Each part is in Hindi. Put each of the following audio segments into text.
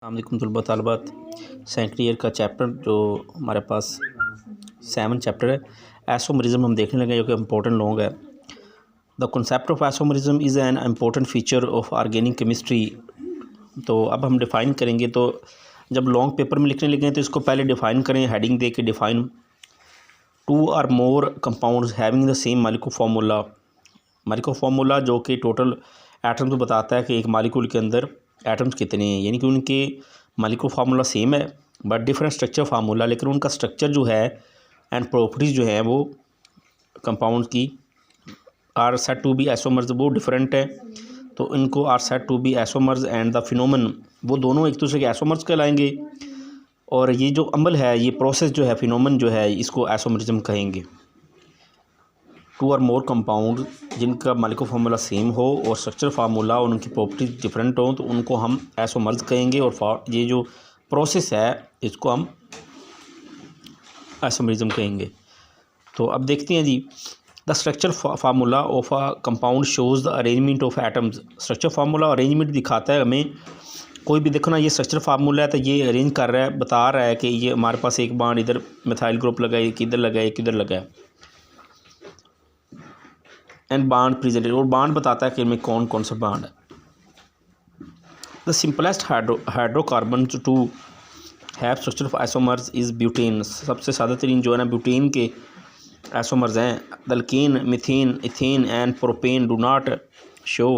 अस्सलामुअलैकुम तलबा तालिबात। सेकेंड ईयर का चैप्टर जो हमारे पास 7 चैप्टर है, आइसोमरिज्म हम देखने लगे जो कि इम्पोर्टेंट लॉन्ग है। The concept of isomerism is an important feature of organic chemistry. तो अब हम डिफ़ाइन करेंगे। तो जब लॉन्ग पेपर में लिखने लगे तो इसको पहले डिफ़ाइन करें, हेडिंग दे के डिफ़ाइन। 2 और more compounds having the same molecule formula. Molecule formula जो कि टोटल एटम्स बताता है कि एक मालिक्यूल के अंदर एटम्स कितने हैं, यानी कि उनके मालिक्यूल फार्मूला सेम है बट डिफरेंट स्ट्रक्चर फार्मूला, लेकिन उनका स्ट्रक्चर जो है एंड प्रॉपर्टीज़ जो है वो कंपाउंड की are said to be isomers, वो डिफरेंट है। तो इनको are said to be isomers and the phenomenon, वो दोनों एक दूसरे के आइसोमर्स कहलाएंगे। और ये जो अमल है, ये प्रोसेस जो है, फिनोमेन जो है, इसको आइसोमरिज्म कहेंगे। 2 और मोर कंपाउंड जिनका मालिक्यूल फार्मूला सेम हो और स्ट्रक्चर फार्मूला और उनकी प्रॉपर्टीज डिफरेंट हो तो उनको हम आइसोमर्स कहेंगे। और ये जो प्रोसेस है इसको हम आइसोमरिज्म कहेंगे। तो अब देखते हैं जी, the structure formula of a compound shows the arrangement of atoms. Structure formula arrangement दिखाता है हमें। कोई भी देखो ना, ये स्ट्रक्चर फार्मूला है तो ये अरेंज कर रहा है, बता रहा है कि ये हमारे पास एक बांड इधर मिथाइल ग्रुप लगा है, एक इधर लगा है, एक इधर लगा है, एंड बांड प्रेजेंटेड, और बांड बताता है कि इनमें कौन कौन सा बांड है। The simplest hydrocarbon to have structure of isomers is butane. सबसे सादा तरीन जो है ना ब्यूटेन के आइसोमर्स हैं। The alkane, methane, ethane and propane do not show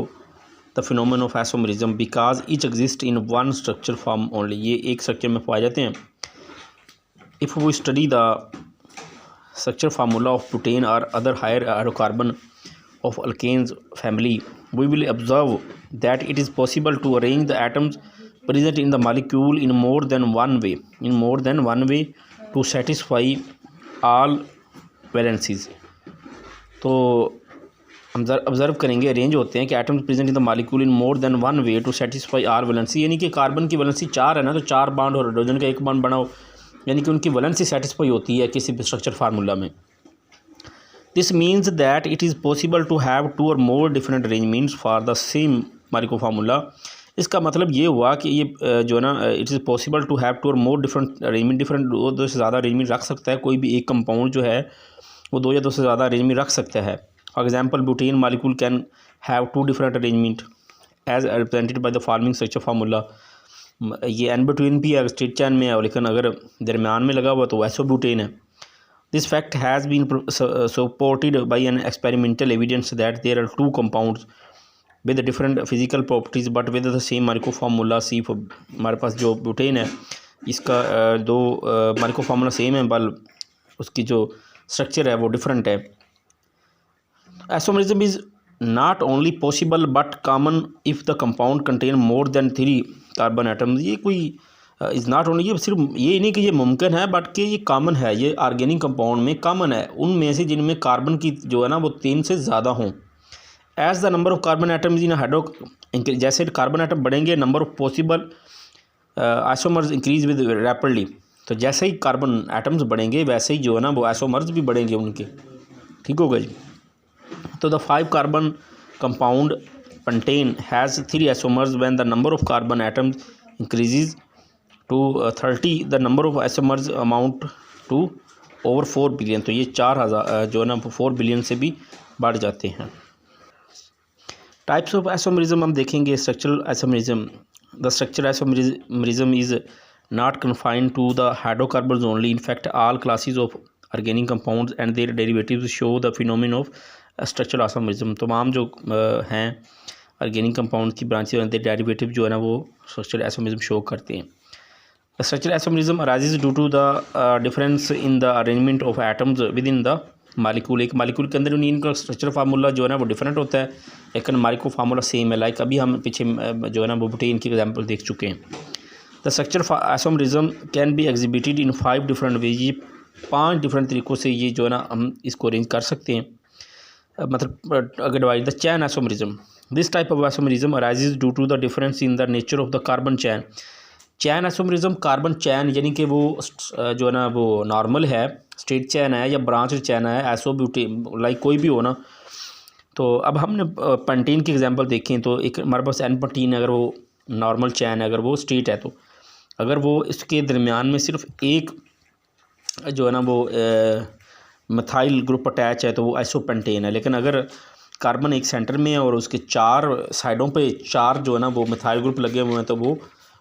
the phenomenon of isomerism because each exist in one structure form only. ये एक स्ट्रक्चर में पाए जाते हैं। If we study the structure formula of butane और other higher hydrocarbon of alkanes family, we will observe that it is possible to arrange the atoms present in the molecule in more than one way to satisfy all valencies। तो हम ऑब्ज़र्व करेंगे, अरेंज होते हैं कि atoms present in the molecule in more than one way to satisfy our valency, यानी कि कार्बन की वैलेंसी 4 है ना, तो 4 बांड और हाइड्रोजन का एक बांड बनाओ, यानी कि उनकी वैलेंसी सेटिस्फाई होती है किसी भी स्ट्रक्चर फार्मूला में। This means that it is possible to have 2 or more different arrangements for the same molecule formula। इसका मतलब ये हुआ कि ये जो है ना, it is possible to have 2 और मोर डिफरेंट अरेंजमेंट, डिफरेंट दो से ज़्यादा अरेंजमेंट रख सकता है। कोई भी एक कंपाउंड जो है वो 2 या 2 से ज़्यादा अरेंजमेंट रख सकता है। For example butane molecule can have 2 different arrangement as represented by the following structure formula. ये एन बिटवीन भी है, स्ट्रेट चैन में है, लेकिन अगर दरमियान में लगा हुआ तो वैसो ब्यूटेन है। This fact has been supported by an experimental evidence that there are 2 compounds with different physical properties but with the same molecular formula C। हमारे पास जो ब्यूटेन है इसका 2 molecular formula सेम है, बल उसकी जो स्ट्रक्चर है वो डिफरेंट है। Isomerism is not only possible but common if the compound contain more than 3 carbon atoms. ये कोई इज़ नॉट ओनली, ये सिर्फ ये नहीं कि ये मुमकिन है बट कि ये कॉमन है, ये ऑर्गेनिक कंपाउंड में कॉमन है उनमें से जिनमें कार्बन की जो है ना वो 3 से ज़्यादा हों। As the number of carbon atoms in hydro, जैसे कार्बन एटम बढ़ेंगे number of possible isomers increase with rapidly. तो जैसे ही कार्बन एटम्स बढ़ेंगे वैसे ही जो है ना वो आइसोमर्स भी बढ़ेंगे उनके। ठीक होगा जी। तो the 5 carbon compound contain has 3 isomers when the number of carbon atoms increases to 30 the number of isomers amount to over 4 billion. तो ये 4000 जो है ना 4 बिलियन से भी बढ़ जाते हैं। टाइप्स ऑफ आइसोमरिज्म हम देखेंगे। Structural isomerism, the structure isomerism is not confined to the hydrocarbons only, in fact all classes of organic compounds and their derivatives show the phenomenon of structural isomerism. तमाम जो हैं ऑर्गेनिक कंपाउंड की ब्रांचेज और देयर डेरिवेटिव जो है ना वो स्ट्रक्चरल आइसोमरिज्म शो करते हैं। Structural isomerism arises due to the difference in the arrangement of atoms within the molecule। एक मालिक्यूल के अंदर इनका स्ट्रक्चर फार्मूला जो है ना वो डिफरेंट होता है, लेकिन मालिक्यूल फार्मूला सेम है। लाइक अभी हम पीछे जो है ना वो ब्यूटेन की एग्जांपल देख चुके हैं। The structure isomerism can be exhibited in 5 different ways. ये 5 डिफरेंट तरीक़ों से ये जो है ना हम इसको अरेंज कर सकते हैं। मतलब अगर divide the chain isomerism, this type of isomerism arises due to the difference in the nature of the carbon chain. Chain isomerism, carbon chain यानी कि वो जो है ना वो नॉर्मल है, स्ट्रेट चैन है या ब्रांच चैन है, ऐसो ब्यूटेन लाइक कोई भी हो ना। तो अब हमने पेंटीन की एग्जांपल देखें तो एक हमारे पास N-पेंटीन, अगर वो नॉर्मल चैन है, अगर वो स्ट्रेट है तो अगर वो इसके दरमियान में सिर्फ एक जो है ना वो मिथाइल ग्रुप अटैच है तो वो आइसोपेंटेन है। लेकिन अगर कार्बन एक सेंटर में है और उसके 4 साइडों पे 4 जो है ना वो मिथाइल ग्रुप लगे हुए हैं तो वो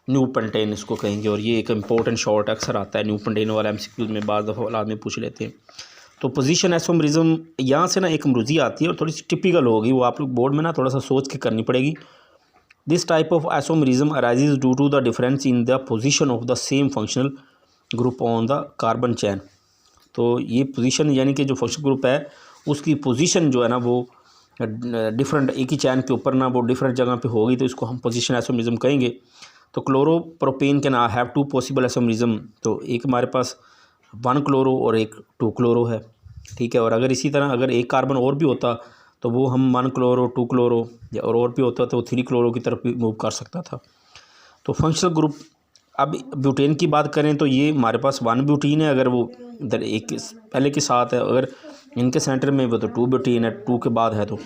न्यू पेंटेन इसको कहेंगे। और ये एक इंपॉर्टेंट शॉर्ट अक्सर आता है न्यू पेंटेन वाला, एमसीक्यूज में बाज़ दफ़ा आदमी पूछ लेते हैं। तो पोजीशन आइसोमरिज्म यहाँ से ना एक मरूजी आती है और थोड़ी सी टिपिकल होगी, वो आप लोग बोर्ड में ना थोड़ा सा सोच के करनी पड़ेगी। This type of isomerism arises due to the difference in the position of the same functional group on the carbon chain. तो ये पोजीशन यानी कि जो फंक्शनल ग्रुप है उसकी पोजीशन जो है ना वो डिफरेंट, एक ही चैन के ऊपर ना वो डिफरेंट जगह पे होगी, तो इसको हम पोजीशन आइसोमरिज्म कहेंगे। तो chloropropane can have 2 possible isomerism, तो एक हमारे पास 1 क्लोरो और एक 2 क्लोरो है, ठीक है। और अगर इसी तरह अगर एक कार्बन और भी होता तो वो हम 1 क्लोरो 2 क्लोरो या और भी होता तो वो 3 क्लोरो की तरफ भी मूव कर सकता था। तो फंक्शनल ग्रुप, अब ब्यूटेन की बात करें तो ये हमारे पास 1 ब्यूटीन है, अगर वो इधर एक पहले के साथ है, अगर इनके सेंटर में वो तो 2 ब्यूटीन है, 2 के बाद है। तो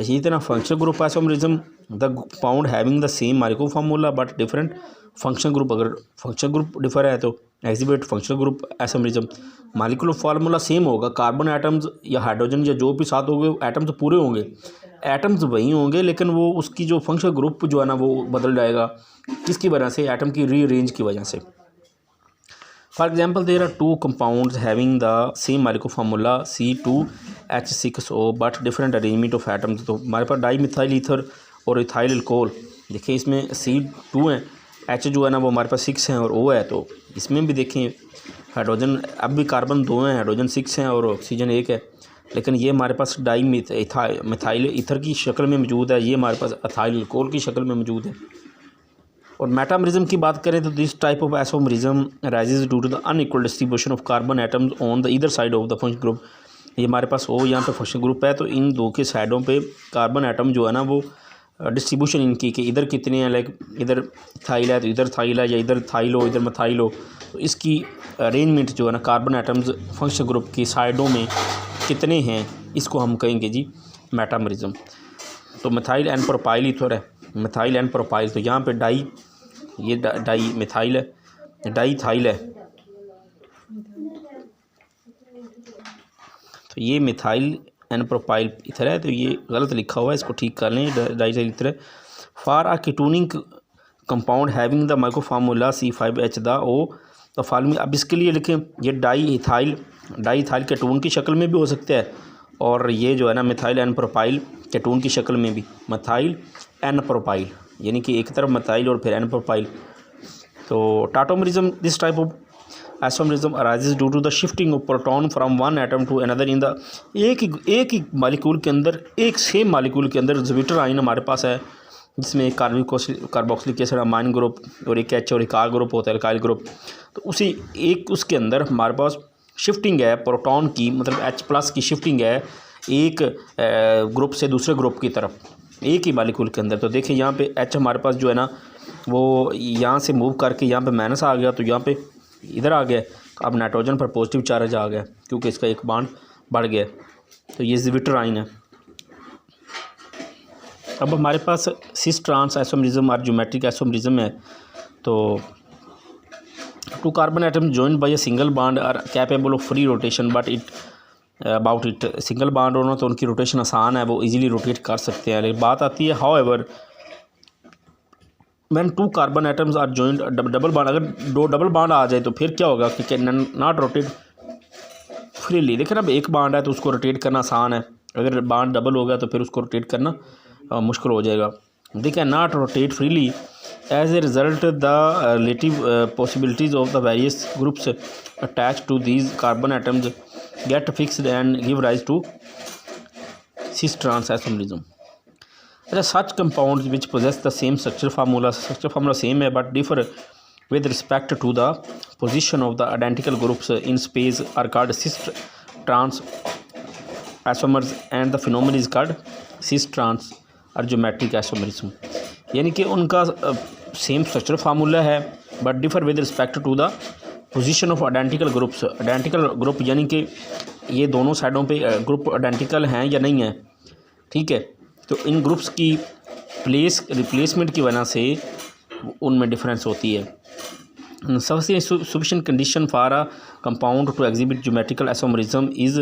इसी तरह functional group isomerism the compound having the same molecular formula but different functional group, अगर फंक्शनल ग्रुप डिफर है तो exhibit functional group isomerism. Molecular formula same होगा, कार्बन एटम्स या हाइड्रोजन या जो भी साथ होंगे एटम्स पूरे होंगे, एटम्स वही होंगे, लेकिन वो उसकी जो फंक्शनल ग्रुप जो है ना वो बदल जाएगा। किसकी वजह से? एटम की रीअरेंज की वजह से। For example there are 2 compounds having the same molecular formula C2H6O but different arrangement of atoms. तो हमारे पास डाई मिथाइल ईथर और इथाइल अल्कोहल, देखिए इसमें C2 हैं, H जो है ना वो हमारे पास 6 हैं और O है। तो इसमें भी देखें हाइड्रोजन, अब भी कार्बन 2 हैं, हाइड्रोजन 6 हैं और ऑक्सीजन 1 है, लेकिन ये हमारे पास डाई मिथाइल ईथर की शक्ल में मौजूद है, ये हमारे पास इथाइल अल्कोहल की शक्ल में मौजूद है। और मेटामरिज्म की बात करें तो this type of isomerism rises due to the unequal distribution of carbon atoms on the either side of the functional group. ये हमारे पास O यहाँ पे फंक्शनल ग्रुप है, तो इन 2 के साइडों पे कार्बन एटम जो है ना वो डिस्ट्रीब्यूशन इनकी कि इधर कितने हैं, लाइक इधर थाइल है तो इधर थाइल है, या इधर थाइल हो इधर मिथाइल हो, तो इसकी अरेंजमेंट जो है ना कार्बन एटम्स फंक्शनल ग्रुप की साइडों में कितने हैं, इसको हम कहेंगे जी मेटामरिज्म। तो मिथाइल एंड प्रोपाइल ईथर है, मिथाइल एंड प्रोपाइल, तो यहाँ पे डाई, ये डाई मिथाइल है, डाई थाइल है, तो ये मिथाइल एंड प्रोपाइल ईथर है, तो ये गलत लिखा हुआ है, इसको ठीक कर लें, डाई थाइल ईथर है। For a ketonic compound having the micro formula C5H the O the following. अब इसके लिए लिखें ये डाई इथाइल कीटोन की शक्ल में भी हो सकता है, और ये जो है ना मिथाइल एंड प्रोपाइल कीटोन की शक्ल में भी, मिथाइल एंड प्रोपाइल, यानी कि एक तरफ मिथाइल और फिर एन प्रोपाइल। तो tautomerism this type of isomerism arises due to the shifting of proton from one atom to another in the, एक ही मालिक्यूल के अंदर, एक सेम मालिक्यूल के अंदर ज़्विटर आयन हमारे पास है, जिसमें एक कार्बोक्सिलिक एसिड अमाइन ग्रुप और एक H और एक R ग्रुप होता है, अल्काइल ग्रुप। तो उसी एक उसके अंदर हमारे पास शिफ्टिंग है प्रोटॉन की, मतलब H+ की शिफ्टिंग है एक ग्रुप से दूसरे ग्रुप की तरफ, एक ही मालिक्यूल के अंदर। तो देखिए यहाँ पे H हमारे पास जो है ना वो यहाँ से मूव करके यहाँ पे माइनस आ गया, तो यहाँ पे इधर आ गया, अब नाइट्रोजन पर पॉजिटिव चार्ज आ गया क्योंकि इसका एक बॉन्ड बढ़ गया, तो ये ज़्विटर आयन है। अब हमारे पास सिस ट्रांस आइसोमरिज्म और ज्योमेट्रिक आइसोमरिज्म है। तो 2 carbon atom joined by a single bond are capable of free rotation but it single bond होना तो उनकी रोटेशन आसान है, वो इजीली रोटेट कर सकते हैं। लेकिन बात आती है however when 2 carbon atoms are joined double bond, अगर 2 डबल बॉन्ड आ जाए तो फिर क्या होगा कि कैन नॉट रोटेट फ्रीली। देखिए अब एक बॉन्ड है तो उसको रोटेट करना आसान है, अगर बॉन्ड डबल हो गया तो फिर उसको रोटेट करना मुश्किल हो जाएगा। They can not rotate freely as a result the relative possibilities of the various groups attach to these carbon atoms get fixed and give rise to cis trans isomerism. अच्छा, such compounds which possess the same structure formula same है but differ with respect to the position of the identical groups in space are called cis trans isomers and the phenomenon is called cis trans or geometric isomerism। यानी कि उनका सेम स्ट्रक्चर फार्मूला है but differ with respect to the position of identical groups. Identical group यानी कि ये दोनों साइडों पे ग्रुप आइडेंटिकल हैं या नहीं है, ठीक है। तो इन ग्रुप्स की रिप्लेसमेंट की वजह से उनमें डिफरेंस होती है। sufficient condition for a compound to exhibit geometrical isomerism is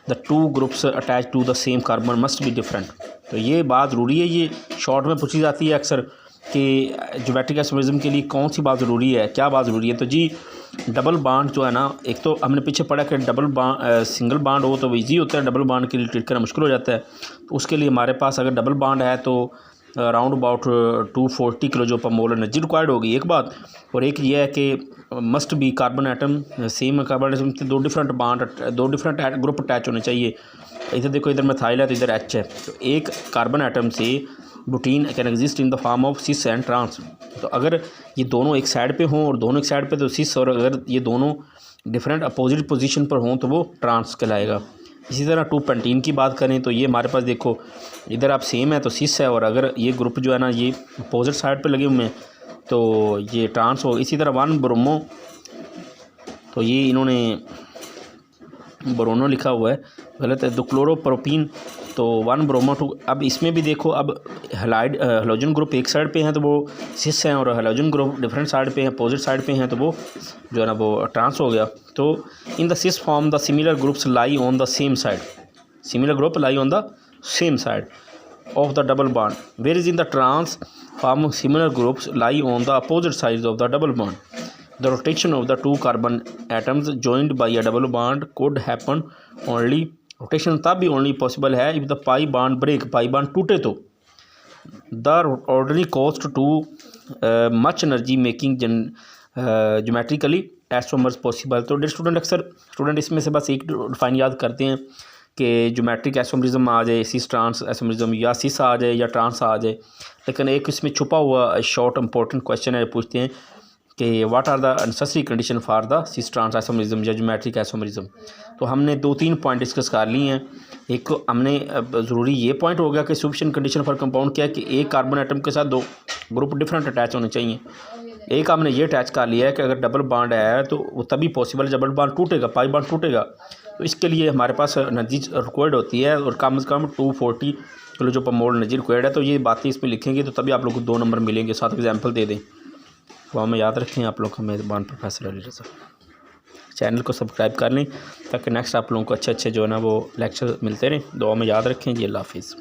the two groups attached to the same carbon must be different। तो ये बात ज़रूरी है, ये शॉर्ट में पूछी जाती है अक्सर कि ज्योमेट्रिक आइसोमेरिज्म के लिए कौन सी बात ज़रूरी है, क्या बात ज़रूरी है। तो जी डबल बाड जो है ना, एक तो हमने पीछे पढ़ा कि सिंगल बाड हो तो ईजी होता है, डबल बाड के लिए ट्रीट करना मुश्किल हो जाता है। तो उसके लिए हमारे पास अगर डबल बाड है तो अराउंड अबाउट 240 किलो जो पर मोल एनर्जी रिक्वायर्ड होगी, एक बात। और एक ये है कि must be carbon atom same carbon atom से दो डिफरेंट ग्रुप अटैच होने चाहिए। इधर देखो, इधर मिथाइल है तो इधर एच है, तो एक कार्बन एटम से butene can exist in the form of cis and trans. तो अगर ये दोनों एक साइड पे हों और दोनों एक साइड पे तो सिस, और अगर ये दोनों डिफरेंट अपोजिट पोजीशन पर हों तो वो ट्रांस कहलाएगा। इसी तरह 2 पेंटीन की बात करें तो ये हमारे पास देखो, इधर आप सेम है तो सिस है, और अगर ये ग्रुप जो है ना ये अपोजिट साइड पे लगे हुए हैं तो ये ट्रांस हो। इसी तरह 1 ब्रोमो, तो ये इन्होंने ब्रोनो लिखा हुआ है, गलत है। 2 क्लोरोप्रोपीन, तो 1 ब्रोमो 2। अब इसमें भी देखो, अब हेलोजन ग्रुप एक साइड पे हैं तो वो सिस हैं, और हेलोजन ग्रुप डिफरेंट साइड पे हैं, अपोजिट साइड पे हैं तो वो जो है ना वो ट्रांस हो गया। तो in the cis form the similar groups lie on the same side, similar group lie on the same side of the double bond, whereas in the trans form similar groups lie on the opposite sides of the double bond. The rotation of the 2 carbon atoms joined by a double bond could happen only, rotation तब भी only possible है if the pi bond break, pi bond टूटे तो। The ordinary cost to much energy making geometrically isomers possible। तो स्टूडेंट इसमें से बस एक डिफाइन याद करते हैं कि ज्योमेट्रिक आइसोमेरिज्म आ जाए, सिस ट्रांस आइसोमेरिज्म, या सिस आ जाए या ट्रांस आ जाए। लेकिन एक इसमें छुपा हुआ शॉर्ट इंपॉर्टेंट क्वेश्चन है, पूछते हैं कि what are the necessary condition for the cis trans isomerism या ज्योमेट्रिक आइसोमेरिज्म। तो हमने 2-3 पॉइंट डिस्कस कर लिए हैं। एक हमने ज़रूरी ये पॉइंट हो गया कि सफिशिएंट कंडीशन फॉर कंपाउंड क्या है कि एक कार्बन आइटम के साथ 2 ग्रुप डिफरेंट अटैच होने चाहिए। एक हमने ये अटैच कर लिया है कि अगर डबल बॉन्ड है तो वो तभी पॉसिबल, डबल बॉन्ड टूटेगा, पाई बॉन्ड टूटेगा। तो इसके लिए हमारे पास एनर्जी रिक्वायर्ड होती है, और कम से कम 240 किलो जो पर मोल एनर्जी रिक्वायर्ड है। तो ये बातें इसमें लिखेंगे तो तभी आप लोग को 2 नंबर मिलेंगे। साथ एग्जाम्पल दे दें तो हमें याद रखें। आप लोग हमें मेज़बान प्रोफेसर अली रज़ा, चैनल को सब्सक्राइब कर लें ताकि नेक्स्ट आप लोगों को अच्छे जो है ना वो लेक्चर मिलते रहें। दुआ में याद रखें जी। अल्लाह हाफिज़।